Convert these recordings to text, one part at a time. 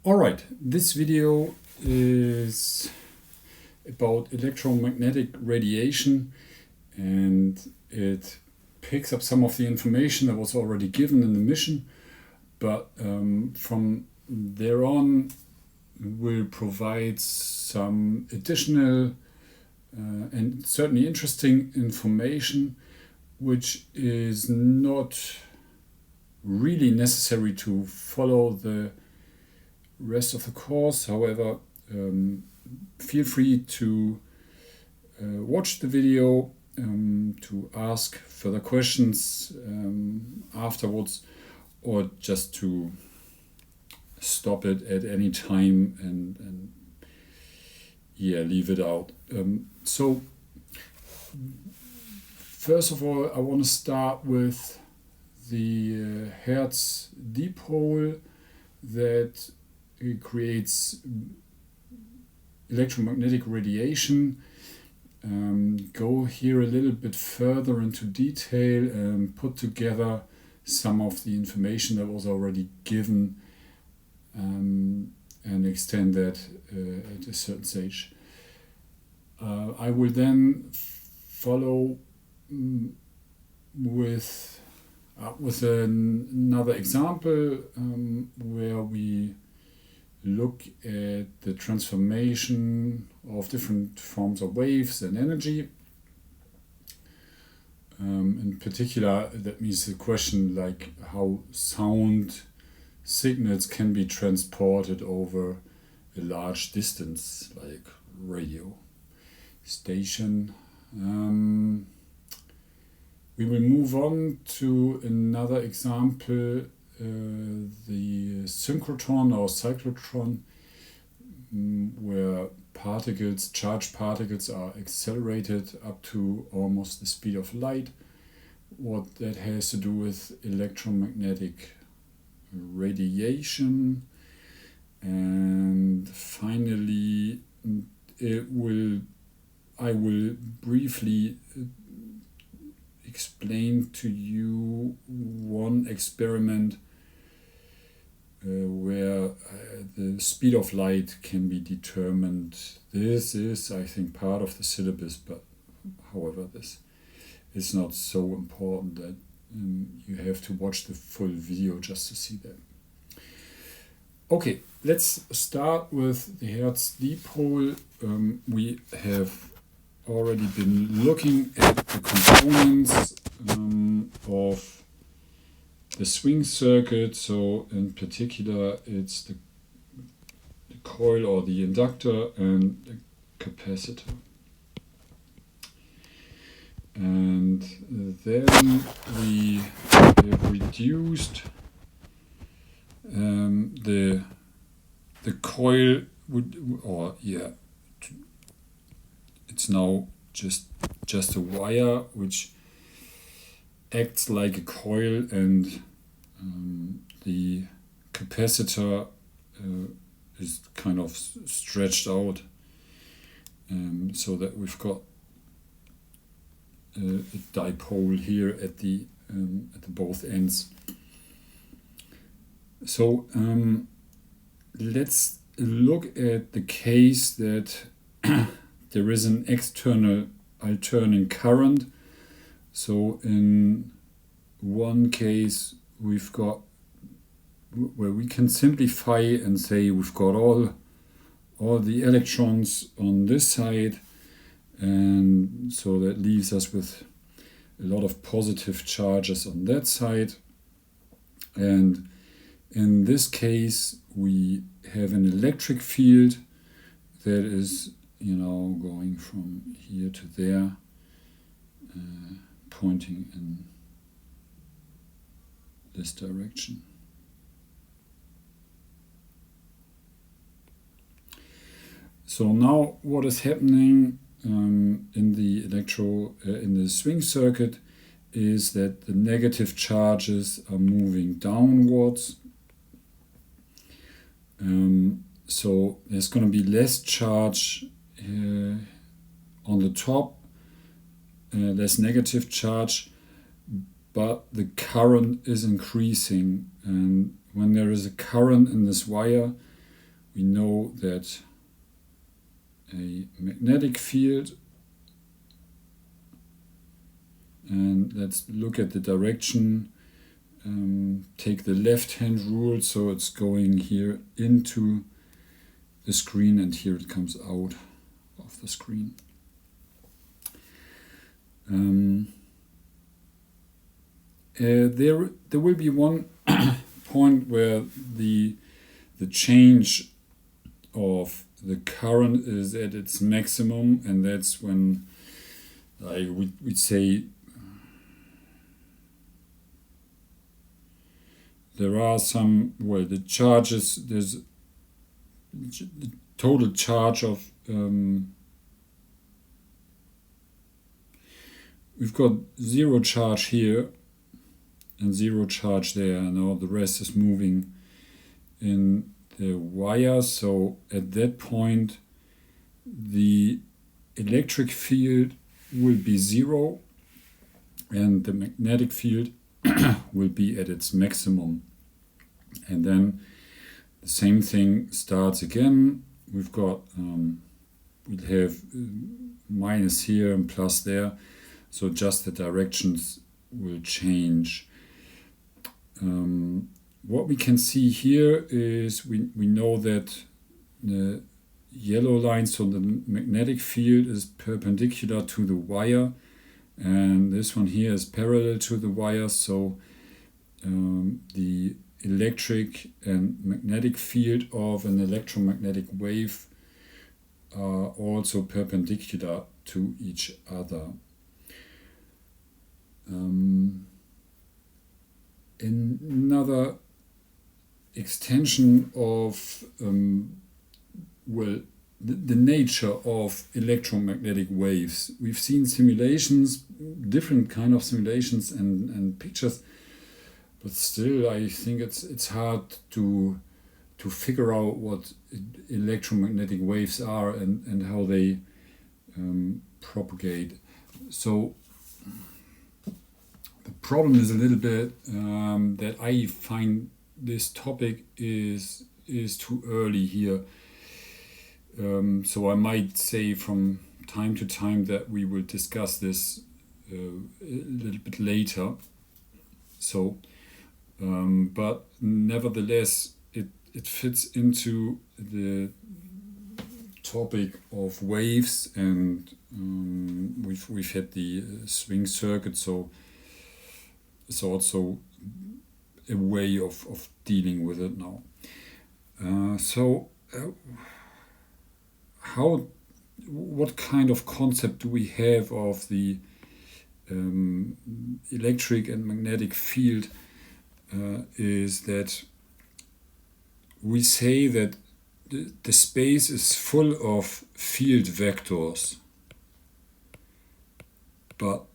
Alright, this video is about electromagnetic radiation, and it picks up some of the information that was already given in the mission, but from there on will provide some additional and certainly interesting information which is not really necessary to follow the rest of the course. However, feel free to watch the video, to ask further questions afterwards, or just to stop it at any time and leave it out. So first of all, I want to start with the Hertz dipole that creates electromagnetic radiation. Go here a little bit further into detail and put together some of the information that was already given, and extend that at a certain stage. I will then follow with another example where we look at the transformation of different forms of waves and energy. In particular, that means the question like how sound signals can be transported over a large distance, like radio station. We will move on to another example, the synchrotron or cyclotron, where charged particles are accelerated up to almost the speed of light. What that has to do with electromagnetic radiation. And finally, I will briefly explain to you one experiment where the speed of light can be determined. This is, I think, part of the syllabus, but however, this is not so important that you have to watch the full video just to see that. Okay, let's start with the Hertz dipole. We have already been looking at the components of the swing circuit. So in particular, it's the coil or the inductor and the capacitor. And then we have reduced the coil it's now just a wire which acts like a coil, and the capacitor is kind of stretched out, so that we've got a dipole here at the both ends. So let's look at the case that there is an external alternating current. So in one case we've got where we can simplify and say we've got all the electrons on this side, and so that leaves us with a lot of positive charges on that side. And in this case we have an electric field that is going from here to there, pointing in this direction. So now what is happening in the swing circuit is that the negative charges are moving downwards. So there's going to be less charge on the top, less negative charge, but the current is increasing. And when there is a current in this wire, we know that a magnetic field, and let's look at the direction, take the left hand rule, so it's going here into the screen and here it comes out of the screen. There will be one point where the change of the current is at its maximum, and that's when we'd say there are some, well, the charges, there's the total charge of we've got zero charge here and zero charge there, and all the rest is moving in the wire. So at that point the electric field will be zero and the magnetic field will be at its maximum. And then the same thing starts again. We've got we'll have minus here and plus there, so just the directions will change. What we can see here is we know that the yellow line, so the magnetic field is perpendicular to the wire, and this one here is parallel to the wire, so the electric and magnetic field of an electromagnetic wave are also perpendicular to each other. Another extension of the nature of electromagnetic waves. We've seen simulations, different kind of simulations and pictures, but still I think it's hard to figure out what electromagnetic waves are and how they propagate. So the problem is a little bit that I find this topic is too early here. So I might say from time to time that we will discuss this a little bit later. So, but nevertheless, it fits into the topic of waves, and we've had the swing circuit, so it's also a way of dealing with it now. What kind of concept do we have of the electric and magnetic field? Is that we say that the space is full of field vectors, but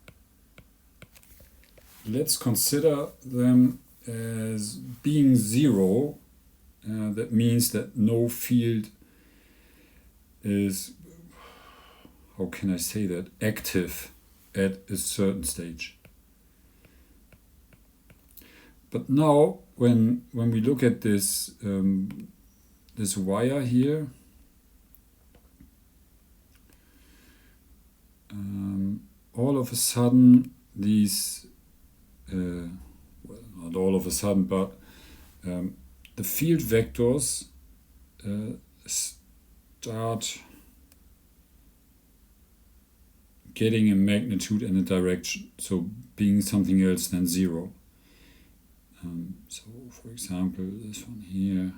let's consider them as being zero. That means that no field is, how can I say that, active at a certain stage. But now when we look at this this wire here, all of a sudden these well, not all of a sudden, but the field vectors start getting a magnitude and a direction, so being something else than zero. So for example, this one here,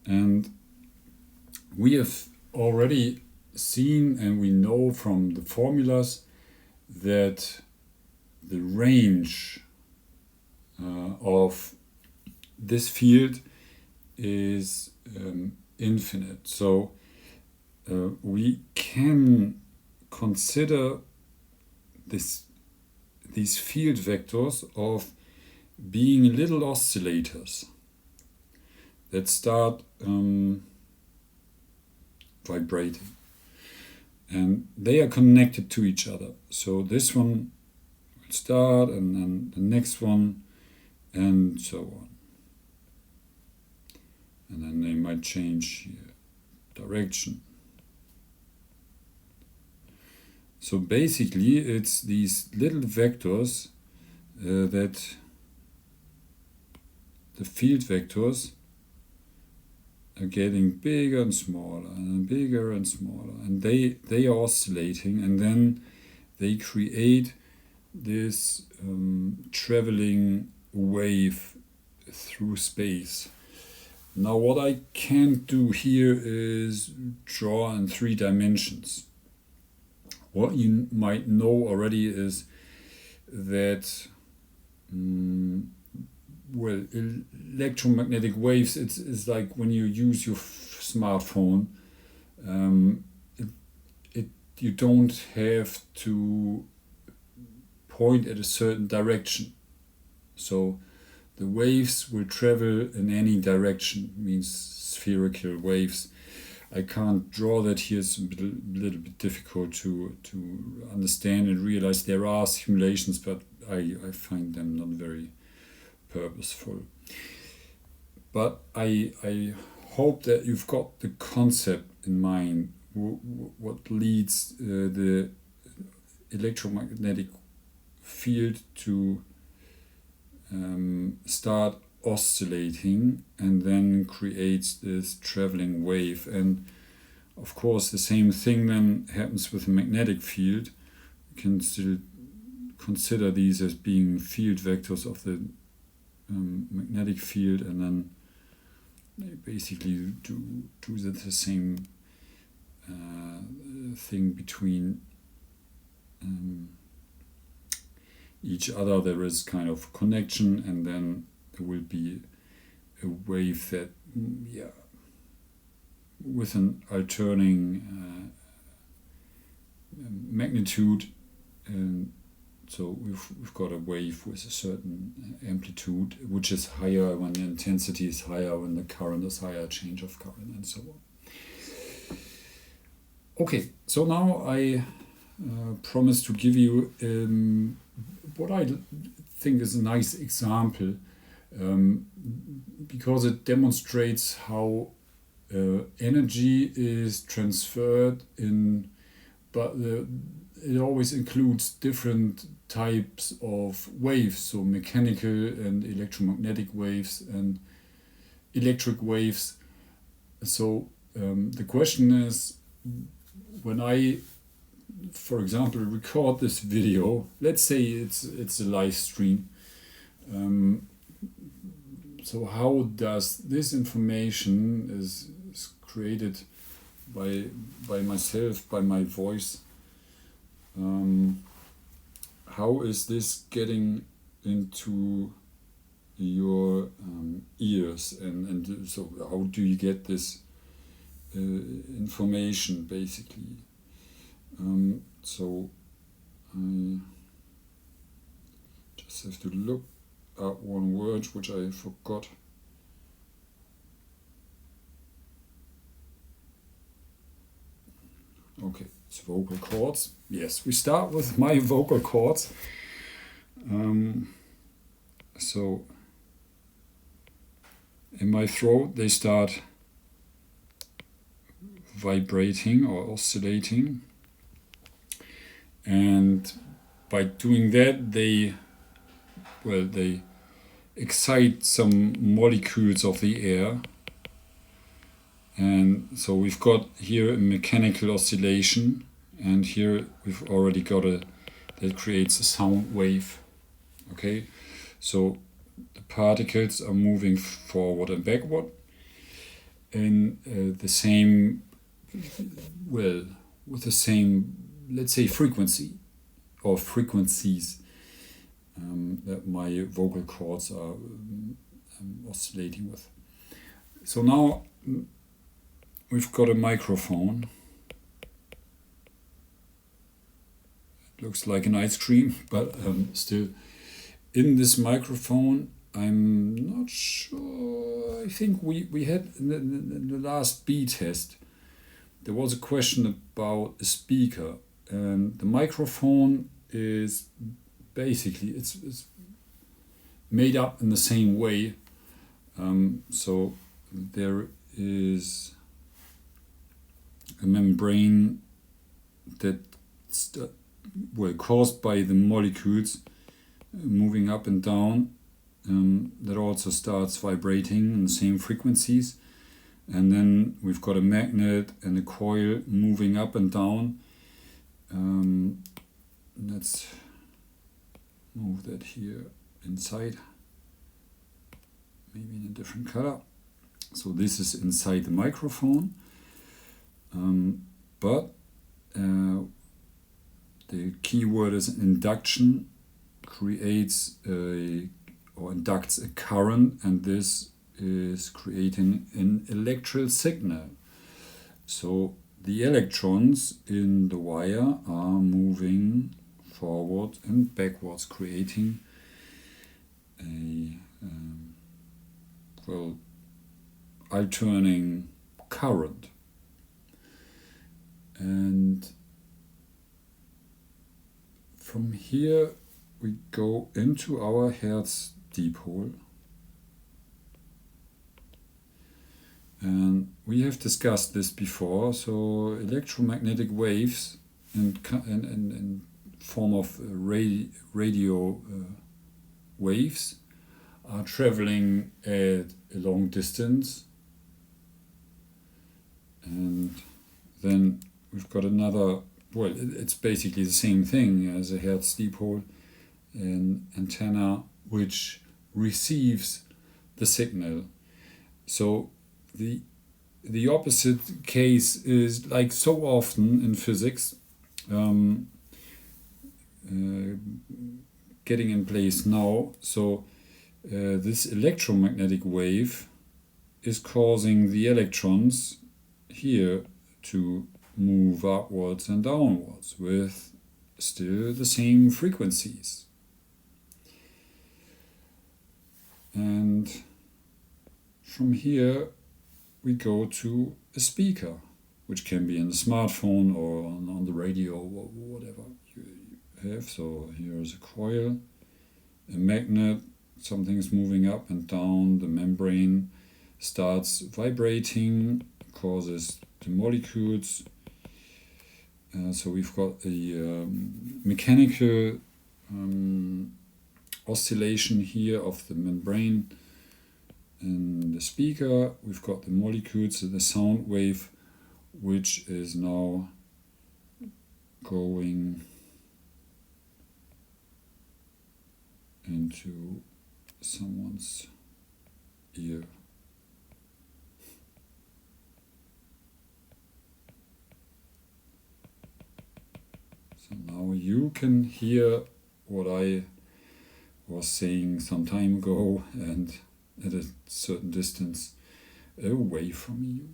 and we have already seen and we know from the formulas that the range of this field is infinite. So we can consider these field vectors of being little oscillators that start vibrating, and they are connected to each other. So this one, start, and then the next one, and so on. And then they might change here, direction. So basically it's these little vectors that the field vectors are getting bigger and smaller and bigger and smaller, and they are oscillating, and then they create this traveling wave through space. Now what I can't do here is draw in 3 dimensions. What you might know already is that well, electromagnetic waves, it's like when you use your smartphone, you don't have to point at a certain direction. So the waves will travel in any direction, means spherical waves. I can't draw that here, it's a little bit difficult to understand and realize. There are simulations, but I find them not very purposeful. But I hope that you've got the concept in mind, what leads the electromagnetic field to start oscillating and then creates this traveling wave. And of course the same thing then happens with a magnetic field. You can still consider these as being field vectors of the magnetic field, and then they basically do the same thing between each other. There is kind of connection, and then there will be a wave that with an alternating magnitude, and so we've got a wave with a certain amplitude, which is higher when the intensity is higher, when the current is higher, change of current, and so on. Okay, so now I promise to give you what I think is a nice example, because it demonstrates how energy is transferred but it always includes different types of waves, so mechanical and electromagnetic waves and electric waves. So the question is, when I, for example, record this video, let's say it's a live stream, so how does this information is created by myself, by my voice, how is this getting into your ears, and so how do you get this information basically? So I just have to look up one word which I forgot. Okay, it's vocal cords. Yes, we start with my vocal cords. So in my throat they start vibrating or oscillating, and by doing that they excite some molecules of the air, and so we've got here a mechanical oscillation, and here we've already got that creates a sound wave. Okay, so the particles are moving forward and backward in the same, with the same, let's say, frequency or frequencies that my vocal cords are oscillating with. So now we've got a microphone. It looks like an ice cream, but still, in this microphone, I'm not sure. I think we had in the last B test, there was a question about a speaker, and the microphone is basically it's made up in the same way. So there is a membrane that caused by the molecules moving up and down, that also starts vibrating in the same frequencies. And then we've got a magnet and a coil moving up and down. Let's move that here inside, maybe in a different color. So this is inside the microphone, but the key word is induction, creates or inducts a current, and this is creating an electrical signal. So the electrons in the wire are moving forward and backwards, creating a alternating current. And from here we go into our Hertz dipole. And we have discussed this before. So electromagnetic waves in form of radio waves are traveling at a long distance. And then we've got another, it's basically the same thing as a Hertz dipole, an antenna which receives the signal. So the opposite case is, like so often in physics, getting in place now. So this electromagnetic wave is causing the electrons here to move upwards and downwards with still the same frequencies. And from here we go to a speaker, which can be in a smartphone or on the radio or whatever you have. So here's a coil, a magnet, something is moving up and down, the membrane starts vibrating, causes the molecules. So we've got a mechanical oscillation here of the membrane. In the speaker, we've got the molecules, the sound wave, which is now going into someone's ear. So now you can hear what I was saying some time ago, and at a certain distance away from you.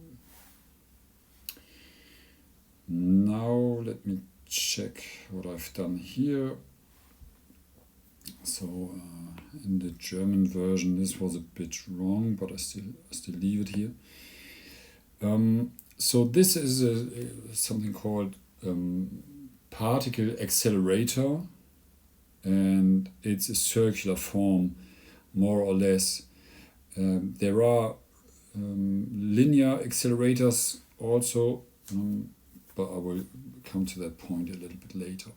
Now let me check what I've done here. So in the German version this was a bit wrong, but I still leave it here. So this is something called particle accelerator, and it's a circular form, more or less. There are linear accelerators also, but I will come to that point a little bit later.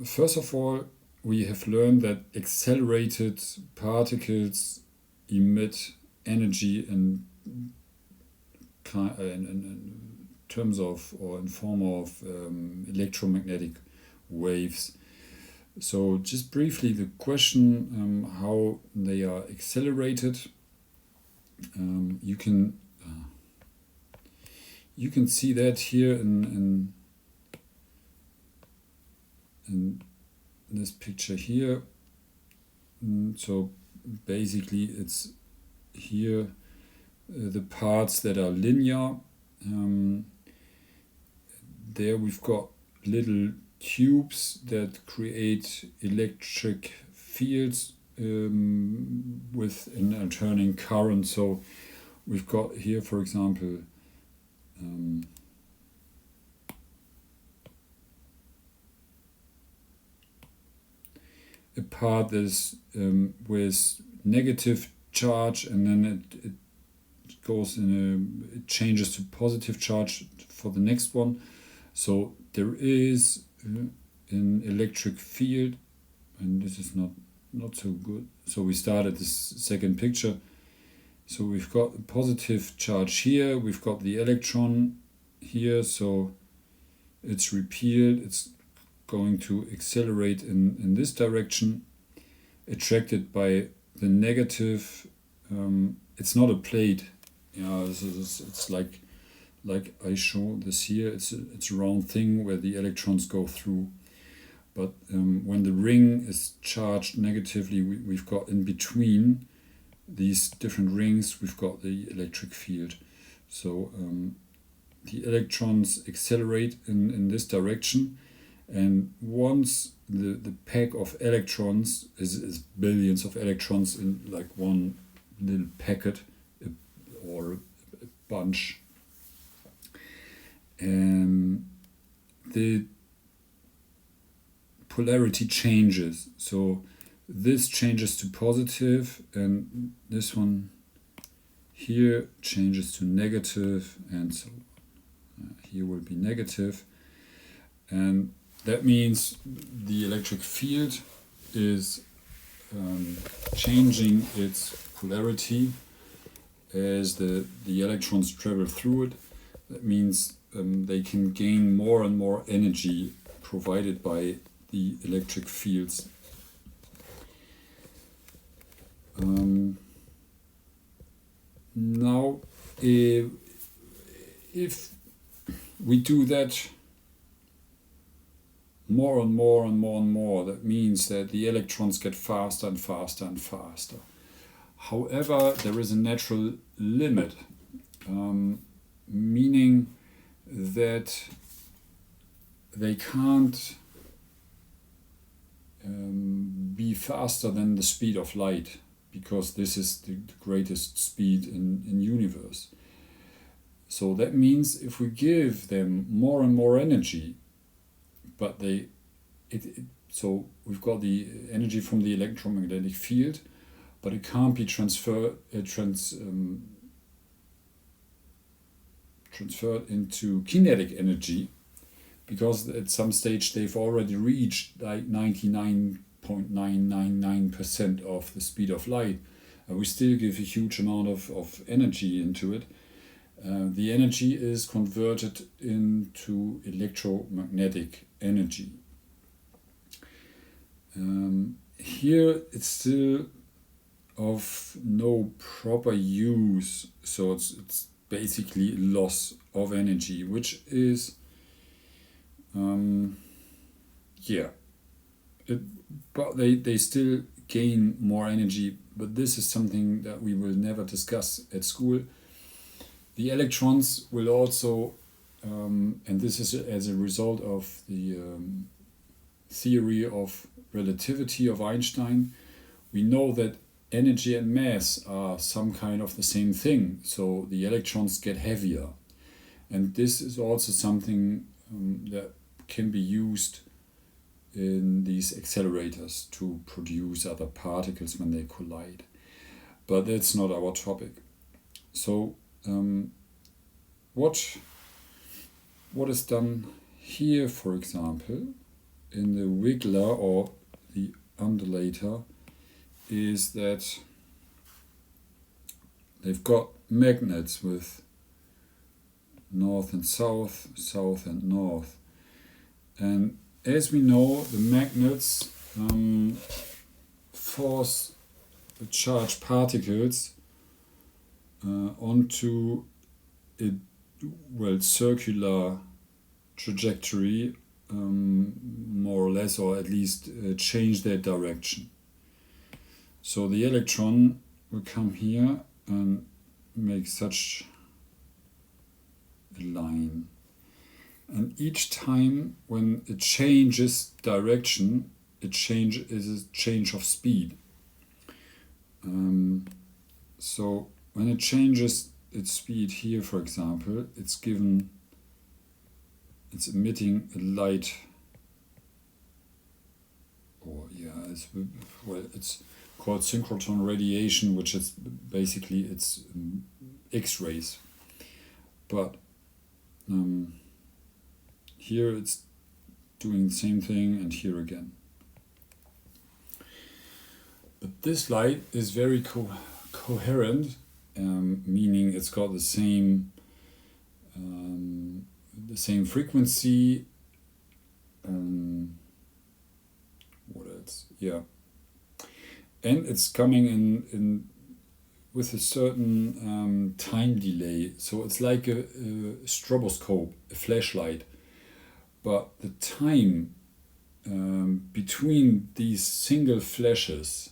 First of all, we have learned that accelerated particles emit energy in terms of, or in form of electromagnetic waves. So just briefly, the question how they are accelerated. You can see that here in this picture here. So basically, it's here the parts that are linear. There we've got little tubes that create electric fields with an alternating current. So we've got here, for example, a part that is with negative charge, and then it goes it changes to positive charge for the next one. So there is an electric field, and this is not so good. So we start at this second picture. So we've got a positive charge here, we've got the electron here, so it's repelled, it's going to accelerate in this direction, attracted by the negative. It's not a plate, it's like I show this here, it's a round thing where the electrons go through. But when the ring is charged negatively, we've got in between these different rings, we've got the electric field. So the electrons accelerate in this direction, and once the pack of electrons is billions of electrons in like one little packet or a bunch, the polarity changes. So this changes to positive, and this one here changes to negative, and so here will be negative. And that means the electric field is changing its polarity as the electrons travel through it. That means they can gain more and more energy provided by the electric fields. Now, if we do that more and more and more and more, that means that the electrons get faster and faster and faster. However, there is a natural limit, meaning that they can't be faster than the speed of light, because this is the greatest speed in universe. So that means if we give them more and more energy, but so we've got the energy from the electromagnetic field, but it can't be transferred into kinetic energy, because at some stage they've already reached like 99.999% of the speed of light. We still give a huge amount of energy into it. The energy is converted into electromagnetic energy. Here it's still of no proper use, so it's basically loss of energy, which is but they still gain more energy. But this is something that we will never discuss at school. The electrons will also, and this is as a result of the theory of relativity of Einstein, we know that energy and mass are some kind of the same thing, so the electrons get heavier. And this is also something that can be used in these accelerators to produce other particles when they collide. But that's not our topic. So what is done here, for example, in the wiggler or the undulator, is that they've got magnets with north and south, south and north. And as we know, the magnets force the charged particles onto a circular trajectory, more or less, or at least change their direction. So the electron will come here and make such a line. And each time when it changes direction, it is a change of speed. So when it changes its speed here, for example, it's emitting a light, or it's called synchrotron radiation, which is basically it's X-rays. But here it's doing the same thing, and here again. But this light is very coherent, meaning it's got the same frequency. What else? Yeah, and it's coming in with a certain time delay. So it's like a stroboscope, a flashlight, but the time between these single flashes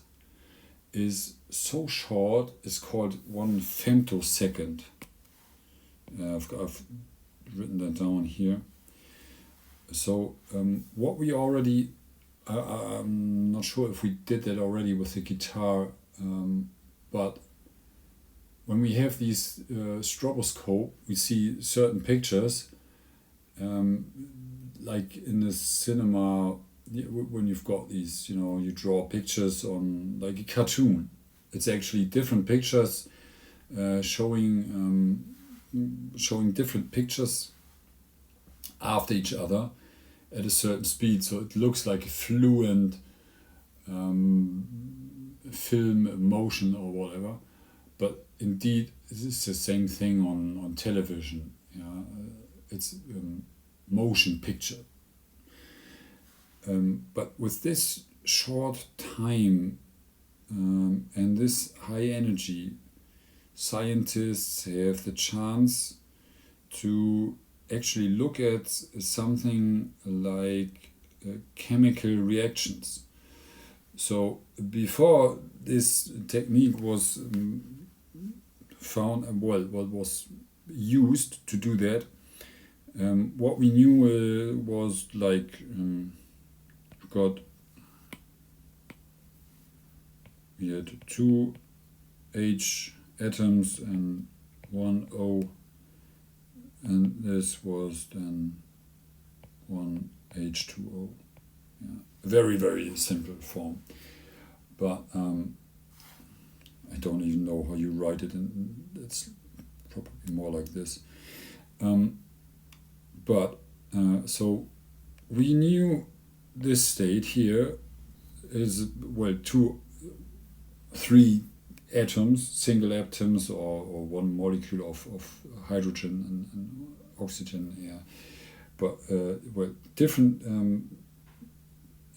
is so short. It's called 1 femtosecond. I've written that down here. So what we already, I'm not sure if we did that already with the guitar, but when we have these stroboscope, we see certain pictures, like in the cinema, when you've got these, you draw pictures on like a cartoon. It's actually different pictures showing different pictures after each other at a certain speed, so it looks like a fluent film motion or whatever. But indeed, it's the same thing on television. Yeah, it's motion picture. But with this short time and this high energy, scientists have the chance to actually look at something like chemical reactions. So before this technique was found, what was used to do that, what we knew was like we had 2 H atoms and 1 O, and this was then 1 H2O. Yeah. Very, very simple form, but I don't even know how you write it, and it's probably more like this. So we knew this state here is 2, 3 atoms, single atoms, or 1 molecule of hydrogen and oxygen. Yeah, but different,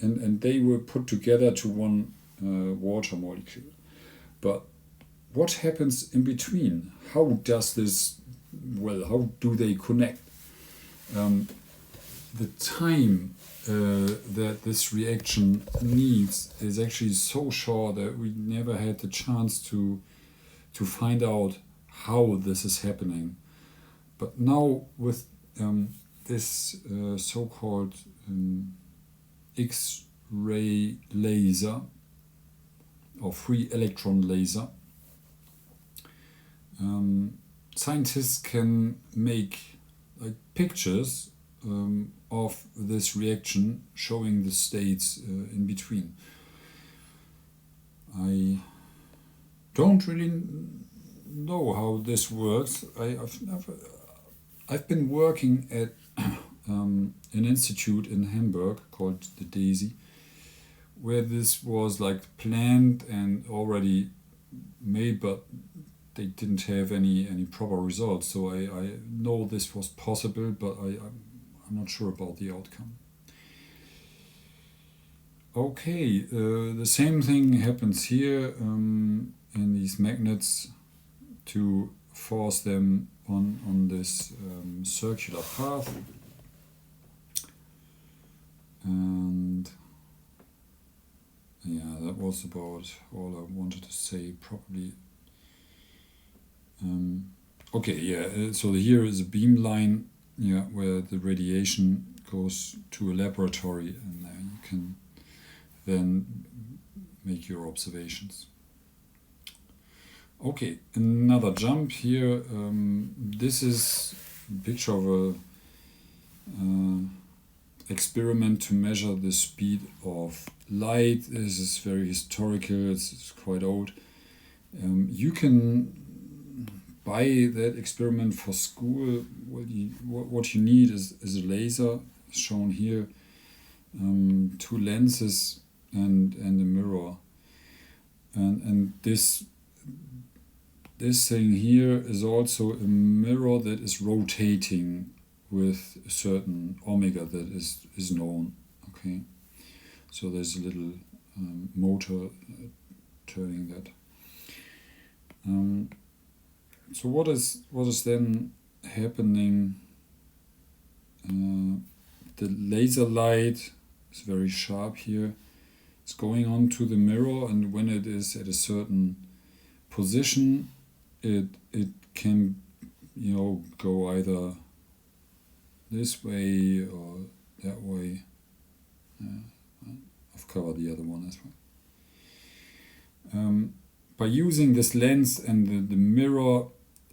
and they were put together to 1 water molecule. But what happens in between? How does this? How do they connect? The time that this reaction needs is actually so short that we never had the chance to find out how this is happening. But now with this so-called X-ray laser or free electron laser, scientists can make like pictures of this reaction showing the states in between. I don't really know how this works. I've been working at an institute in Hamburg called the DAISY, where this was like planned and already made, but they didn't have any proper results. So I know this was possible, but I'm not sure about the outcome. Okay, the same thing happens here in these magnets to force them on this circular path. And yeah, that was about all I wanted to say, probably. Okay, yeah, so here is a beam line, yeah, where the radiation goes to a laboratory, and you can then make your observations. Okay, another jump here. This is a picture of a experiment to measure the speed of light. This is very historical, it's quite old. You can buy that experiment for school. What you need is a laser, shown here, 2 lenses and a mirror. And this thing here is also a mirror that is rotating with a certain omega that is known. Okay, so there's a little motor turning that. So what is then happening? The laser light is very sharp here. It's going on to the mirror, and when it is at a certain position, it can, go either this way or that way. I've covered the other one as well. By using this lens and the mirror,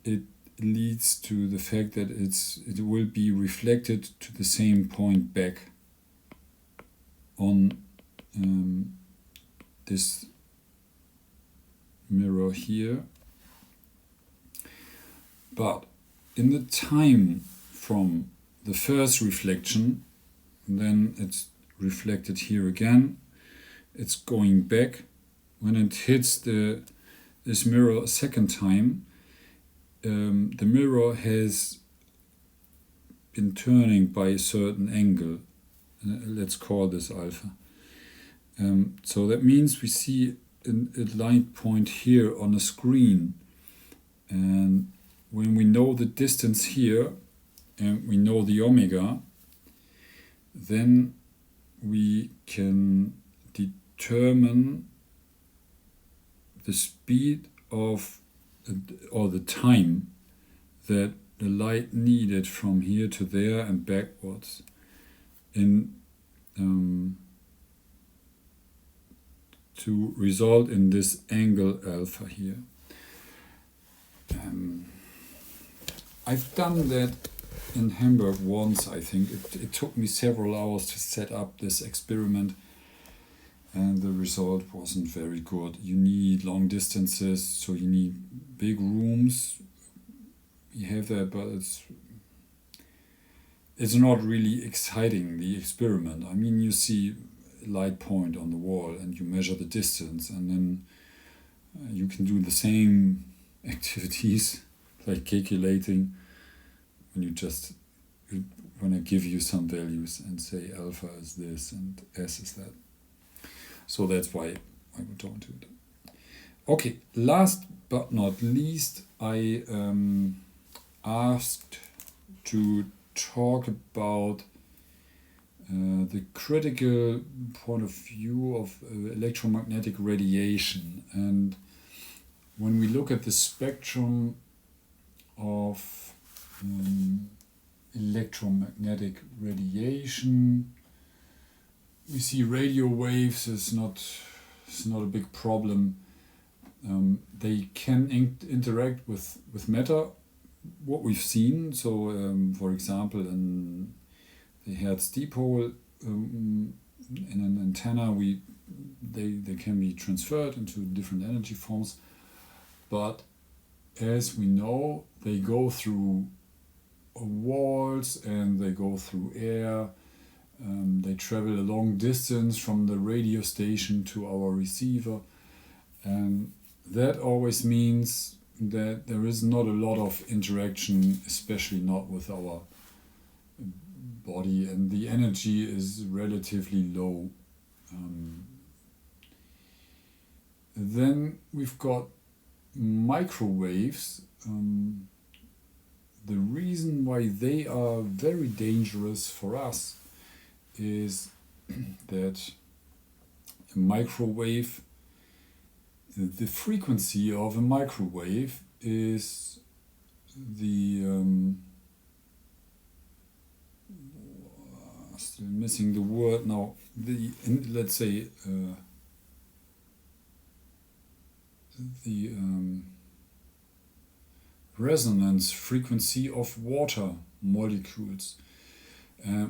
it leads to the fact that it will be reflected to the same point back on this mirror here. But in the time from the first reflection, then it's reflected here again, it's going back. When it hits this mirror a second time, the mirror has been turning by a certain angle. Let's call this alpha. So that means we see a light point here on the screen. And when we know the distance here and we know the omega, then we can determine the speed of, or the time that the light needed from here to there and backwards to result in this angle alpha here. I've done that in Hamburg once, I think. It took me several hours to set up this experiment, and the result wasn't very good. You need long distances, so you need big rooms. You have that, but it's not really exciting, the experiment. I mean, you see a light point on the wall and you measure the distance, and then you can do the same activities like calculating when I give you some values and say alpha is this and S is that. So that's why I would don't do it. Okay, last but not least, I asked to talk about the critical point of view of electromagnetic radiation. And when we look at the spectrum of electromagnetic radiation, we see radio waves is not a big problem. They can interact with matter, what we've seen. So, for example, in the Hertz dipole in an antenna, they can be transferred into different energy forms. But as we know, they go through walls and they go through air. They travel a long distance from the radio station to our receiver, and that always means that there is not a lot of interaction, especially not with our body, and the energy is relatively low. Then we've got microwaves. The reason why they are very dangerous for us is that a microwave, the frequency of a microwave is the still missing the word now. Let's say the resonance frequency of water molecules.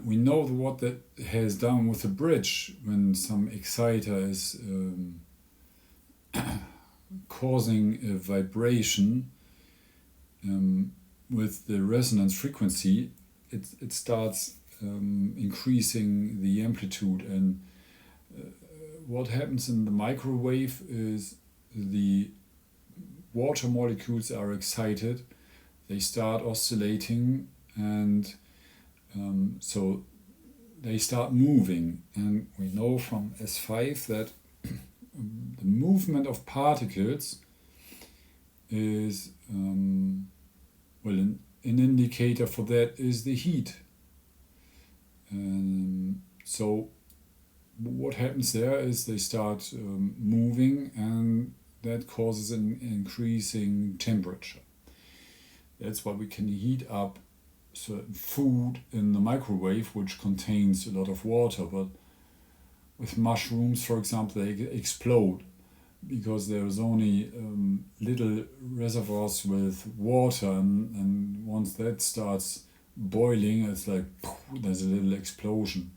We know what that has done with the bridge when some exciter is causing a vibration with the resonance frequency. It starts increasing the amplitude, and what happens in the microwave is the water molecules are excited, they start oscillating, and so they start moving. And we know from S5 that the movement of particles is, an indicator for that is the heat. So what happens there is they start moving, and that causes an increasing temperature. That's why we can heat up certain food in the microwave, which contains a lot of water. But with mushrooms, for example, they explode because there is only little reservoirs with water, and once that starts boiling, it's like there's a little explosion.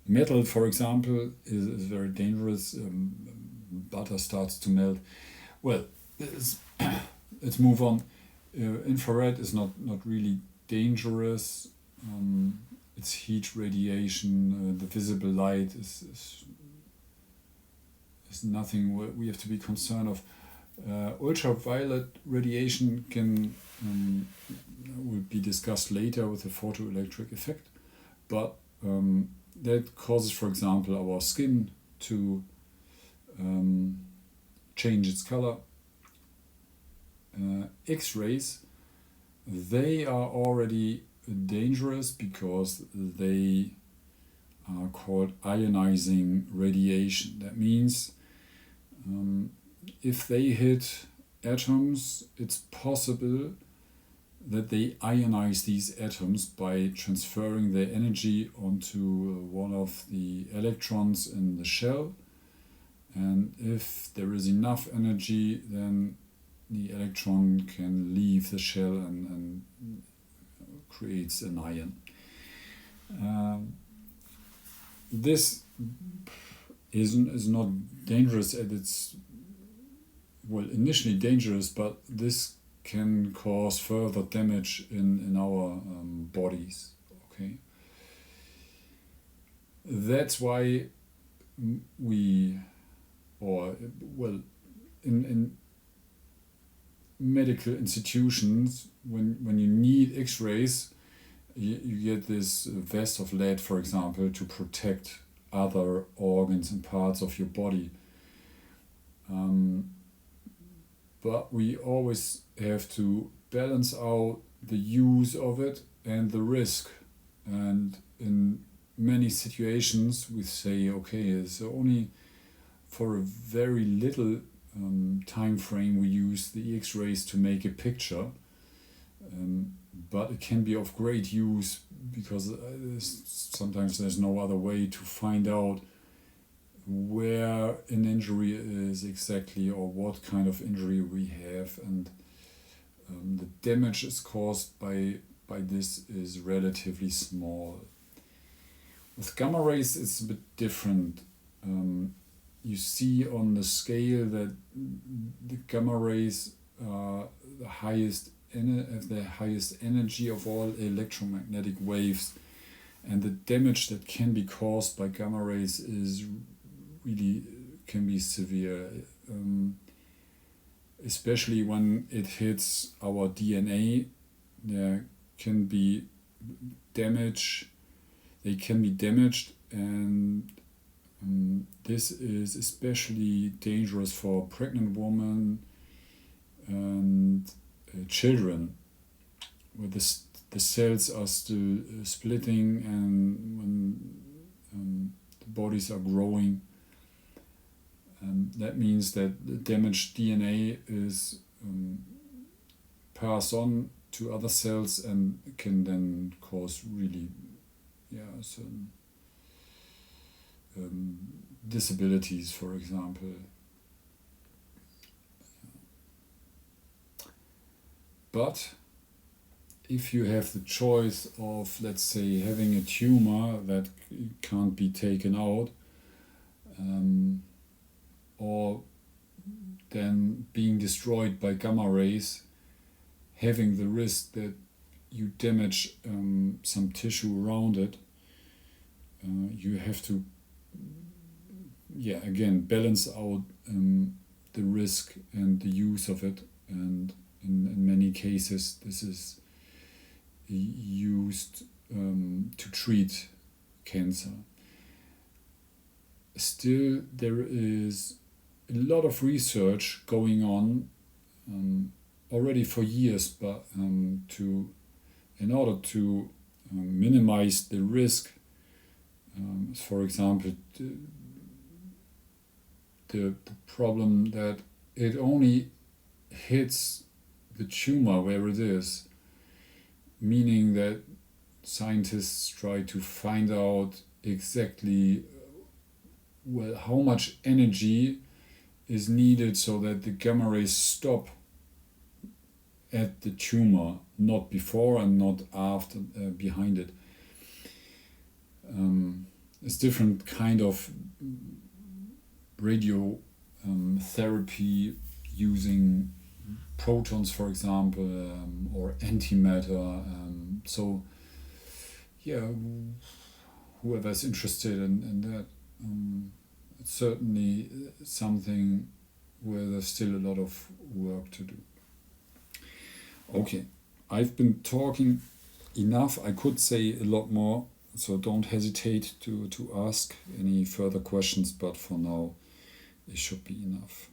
Metal, for example, is very dangerous. Butter starts to melt. Well, let's move on. Infrared is not really dangerous. It's heat radiation. The visible light is nothing we have to be concerned of. Ultraviolet radiation will be discussed later with the photoelectric effect, but that causes, for example, our skin to change its color. X-rays, they are already dangerous because they are called ionizing radiation. That means if they hit atoms, it's possible that they ionize these atoms by transferring their energy onto one of the electrons in the shell. And if there is enough energy, then the electron can leave the shell and creates an ion. This is not dangerous at its, initially dangerous, but this can cause further damage in our bodies. Okay, that's why in medical institutions, when you need X-rays, you get this vest of lead, for example, to protect other organs and parts of your body. But we always have to balance out the use of it and the risk. And in many situations, we say, okay, it's only for a very little time frame we use the X-rays to make a picture. But it can be of great use because sometimes there's no other way to find out where an injury is exactly, or what kind of injury we have, and the damage is caused by this is relatively small. With gamma rays it's a bit different. You see on the scale that the gamma rays are the highest energy of all electromagnetic waves, and the damage that can be caused by gamma rays can be severe, especially when it hits our DNA. There can be damage. They can be damaged, and this is especially dangerous for pregnant women and children, where the cells are still splitting, and when the bodies are growing. That means that the damaged DNA is passed on to other cells and can then cause really certain disabilities, for example. But if you have the choice of, let's say, having a tumor that can't be taken out, or then being destroyed by gamma rays, having the risk that you damage some tissue around it, you have to, again, balance out the risk and the use of it. And in many cases, this is used to treat cancer. Still, there is a lot of research going on already for years, but in order to minimize the risk, for example, the problem that it only hits the tumor where it is, meaning that scientists try to find out exactly how much energy is needed so that the gamma rays stop at the tumor, not before and not after, behind it. It's different kind of radio therapy using protons, for example, or antimatter. So, whoever's interested in that, it's certainly something where there's still a lot of work to do. Okay, I've been talking enough. I could say a lot more, so don't hesitate to ask any further questions, but for now, it should be enough.